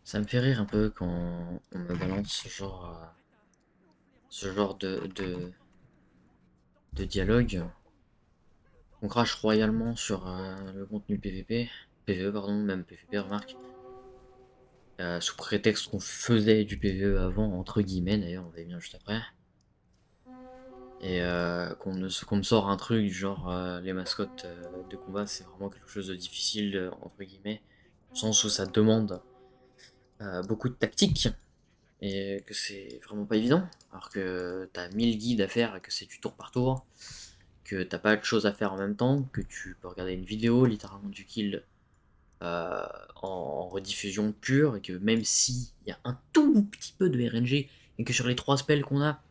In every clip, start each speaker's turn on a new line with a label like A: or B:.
A: Ça me fait rire un peu quand on me balance ce genre de dialogue. On crache royalement sur le contenu PVP, PVE pardon, même PVP remarque, sous prétexte qu'on faisait du PVE avant, entre guillemets d'ailleurs, on va y venir juste après. Et qu'on me sort un truc du genre les mascottes de combat, c'est vraiment quelque chose de difficile, entre guillemets, au sens où ça demande beaucoup de tactique. Et que c'est vraiment pas évident, alors que t'as 1000 guides à faire et que c'est du tour par tour, que t'as pas de choses à faire en même temps, que tu peux regarder une vidéo littéralement du kill en rediffusion pure, et que même si il y a un tout petit peu de RNG, et que sur les 3 spells qu'on a,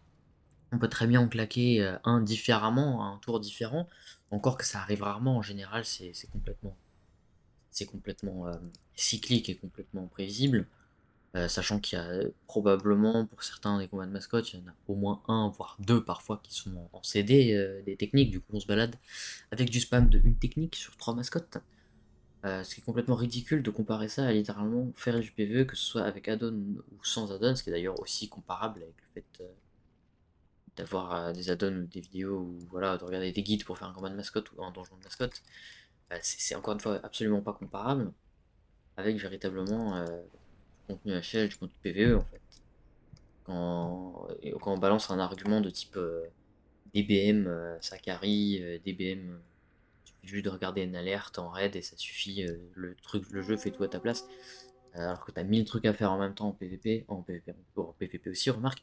A: on peut très bien en claquer un différemment, un tour différent, encore que ça arrive rarement, en général c'est complètement cyclique et complètement prévisible. Sachant qu'il y a probablement, pour certains des combats de mascottes, il y en a au moins un, voire deux parfois qui sont en CD des techniques. Du coup, on se balade avec du spam de une technique sur 3 mascottes. Ce qui est complètement ridicule de comparer ça à littéralement faire du PvE, que ce soit avec add-on ou sans add-on, ce qui est d'ailleurs aussi comparable avec le fait d'avoir des add-ons ou des vidéos ou voilà, de regarder des guides pour faire un combat de mascotte ou un donjon de mascotte. C'est encore une fois absolument pas comparable avec véritablement du contenu HL, du contenu PvE en fait. Quand on balance un argument de type DBM, ça carry, DBM, il suffit juste de regarder une alerte en raid et ça suffit, le jeu fait tout à ta place. Alors que t'as 1000 trucs à faire en même temps en PvP, en PvP aussi, remarque,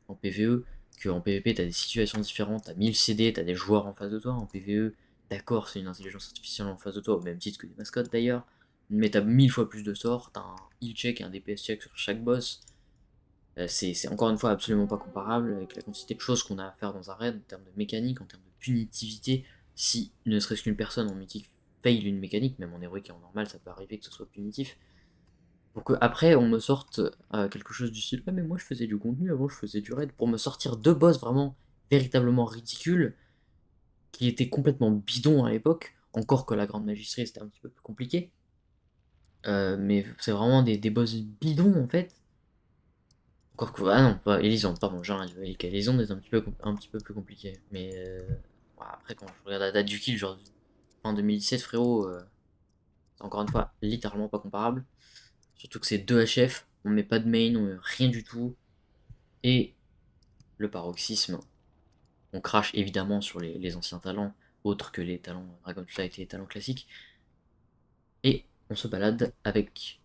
A: en PvE, qu'en PvP t'as des situations différentes, t'as 1000 CD, t'as des joueurs en face de toi, en PvE, d'accord, c'est une intelligence artificielle en face de toi, au même titre que des mascottes d'ailleurs, mais t'as 1000 fois plus de sorts, t'as un heal check et un DPS check sur chaque boss. C'est encore une fois absolument pas comparable avec la quantité de choses qu'on a à faire dans un raid en termes de mécanique, en termes de punitivité. Si ne serait-ce qu'une personne en mythique fail une mécanique, même en héroïque et en normal, ça peut arriver que ce soit punitif. Pour que après on me sorte quelque chose du style, ah mais moi je faisais du contenu avant, je faisais du raid, pour me sortir deux boss vraiment véritablement ridicules, qui étaient complètement bidons à l'époque, encore que la grande magistrie c'était un petit peu plus compliqué. Mais c'est vraiment des boss bidons en fait. Encore que, ah non, pas Elysion, pardon, genre, Elysion est un petit peu plus compliqué. Mais ouais, après, quand je regarde la date du kill, genre fin 2017, frérot, c'est encore une fois littéralement pas comparable. Surtout que c'est 2 HF, on met pas de main, on met rien du tout. Et le paroxysme, on crache évidemment sur les anciens talents, autres que les talents Dragonflight et les talents classiques. Et on se balade avec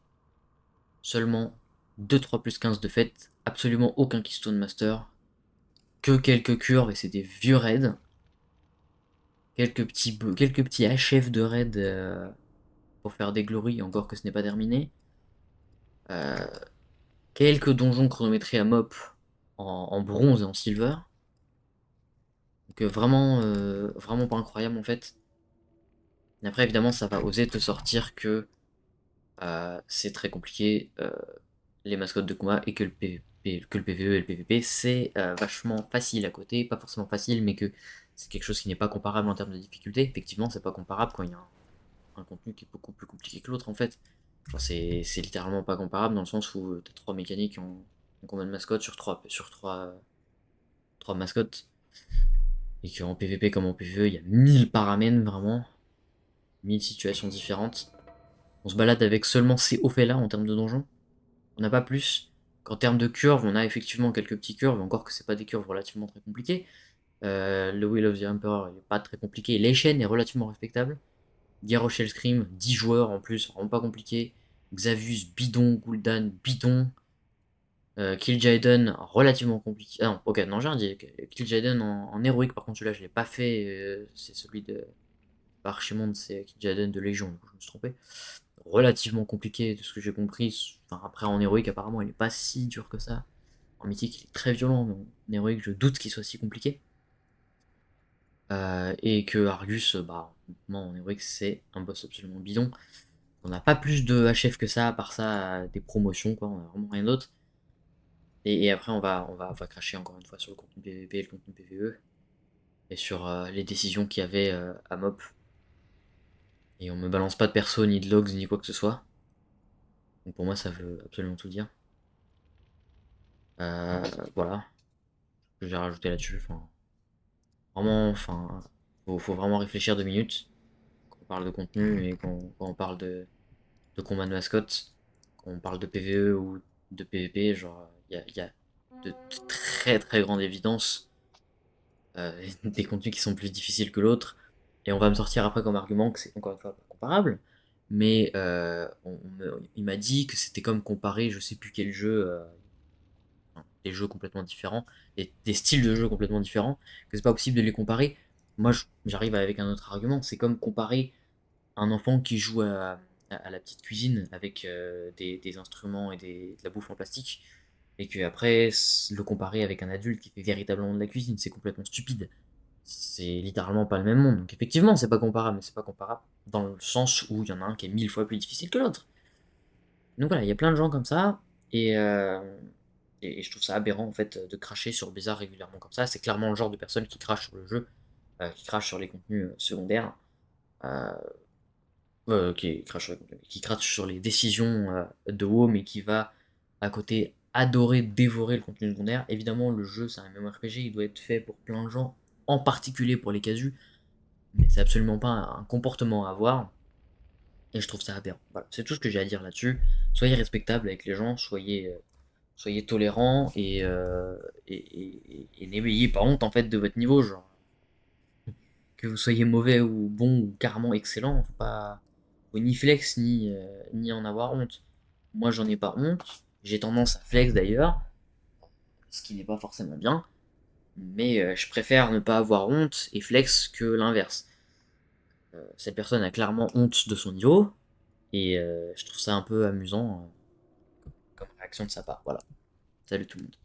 A: seulement 2-3 plus 15 de fait, absolument aucun Keystone Master, que quelques curves et c'est des vieux raids. Quelques petits HF de raid pour faire des glories, encore que ce n'est pas terminé. Euh, Quelques donjons chronométrés à mop en bronze et en silver. Donc vraiment pas incroyable en fait. Et après évidemment ça va oser te sortir que c'est très compliqué les mascottes de combat et que que le PvE et le PvP c'est vachement facile à côté. Pas forcément facile mais que c'est quelque chose qui n'est pas comparable en termes de difficulté. Effectivement c'est pas comparable quand il y a un contenu qui est beaucoup plus compliqué que l'autre en fait. Genre c'est littéralement pas comparable dans le sens où t'as 3 mécaniques en combat de mascotte trois mascottes. Et qu'en PvP comme en PvE, il y a 1000 paramètres vraiment, 1000 situations différentes. On se balade avec seulement ces hauts faits là en termes de donjons. On n'a pas plus. Qu'en termes de curves, on a effectivement quelques petits curves, encore que c'est pas des curves relativement très compliquées. Le Will of the Emperor il est pas très compliqué. Les chaînes est relativement respectable. Guerre Shell Scream, 10 joueurs en plus, vraiment pas compliqué. Xavius, bidon. Gul'dan, bidon. Kill Jaden, relativement compliqué. Ah non, ok, non, j'ai rien dit. Kill Jaden en héroïque, par contre, celui-là, je l'ai pas fait. C'est celui de. Archimonde, c'est Kill Jaden de Légion, donc je me suis trompé. Relativement compliqué, de ce que j'ai compris. Enfin, après, en héroïque, apparemment, il est pas si dur que ça. En mythique, il est très violent, mais en héroïque, je doute qu'il soit si compliqué. Et que Argus, bah, en héroïque, c'est un boss absolument bidon. On n'a pas plus de HF que ça, à part ça, des promotions, quoi. On a vraiment rien d'autre. Et après, on va cracher encore une fois sur le contenu PvP et le contenu PvE. Et sur les décisions qu'il y avait à MOP. Et on me balance pas de perso, ni de logs, ni quoi que ce soit. Donc pour moi, ça veut absolument tout dire. Euh, voilà, ce que j'ai rajouté là-dessus. Enfin, vraiment, enfin, faut vraiment réfléchir 2 minutes quand on parle de contenu et quand on parle de combat de mascotte, quand on parle de PvE ou de PvP, genre, il y a de très très grandes évidences, des contenus qui sont plus difficiles que l'autre, et on va me sortir après comme argument que c'est encore une fois pas comparable, mais il m'a dit que c'était comme comparer je sais plus quel jeu, enfin, des jeux complètement différents, des styles de jeux complètement différents, que c'est pas possible de les comparer. Moi j'arrive avec un autre argument, c'est comme comparer un enfant qui joue à la petite cuisine avec des instruments et de la bouffe en plastique, et que après le comparer avec un adulte qui fait véritablement de la cuisine, c'est complètement stupide. C'est littéralement pas le même monde. Donc effectivement, c'est pas comparable, mais c'est pas comparable dans le sens où il y en a un qui est 1000 fois plus difficile que l'autre. Donc voilà, il y a plein de gens comme ça, et, euh, et je trouve ça aberrant en fait de cracher sur Blizzard régulièrement comme ça. C'est clairement le genre de personne qui crache sur le jeu, qui crache sur les contenus secondaires. Euh, qui crache sur les décisions de WoW, mais qui va à côté adorer dévorer le contenu secondaire. Évidemment, le jeu, c'est un MMORPG, il doit être fait pour plein de gens, en particulier pour les casus, mais c'est absolument pas un comportement à avoir, et je trouve ça aberrant. Voilà, c'est tout ce que j'ai à dire là-dessus. Soyez respectable avec les gens, soyez tolérants, et n'ayez pas honte en fait de votre niveau, genre. Que vous soyez mauvais ou bon ou carrément excellent, faut ni flex ni en avoir honte. Moi, j'en ai pas honte. J'ai tendance à flex d'ailleurs, ce qui n'est pas forcément bien, mais je préfère ne pas avoir honte et flex que l'inverse. Cette personne a clairement honte de son niveau, et je trouve ça un peu amusant comme réaction de sa part. Voilà. Salut tout le monde.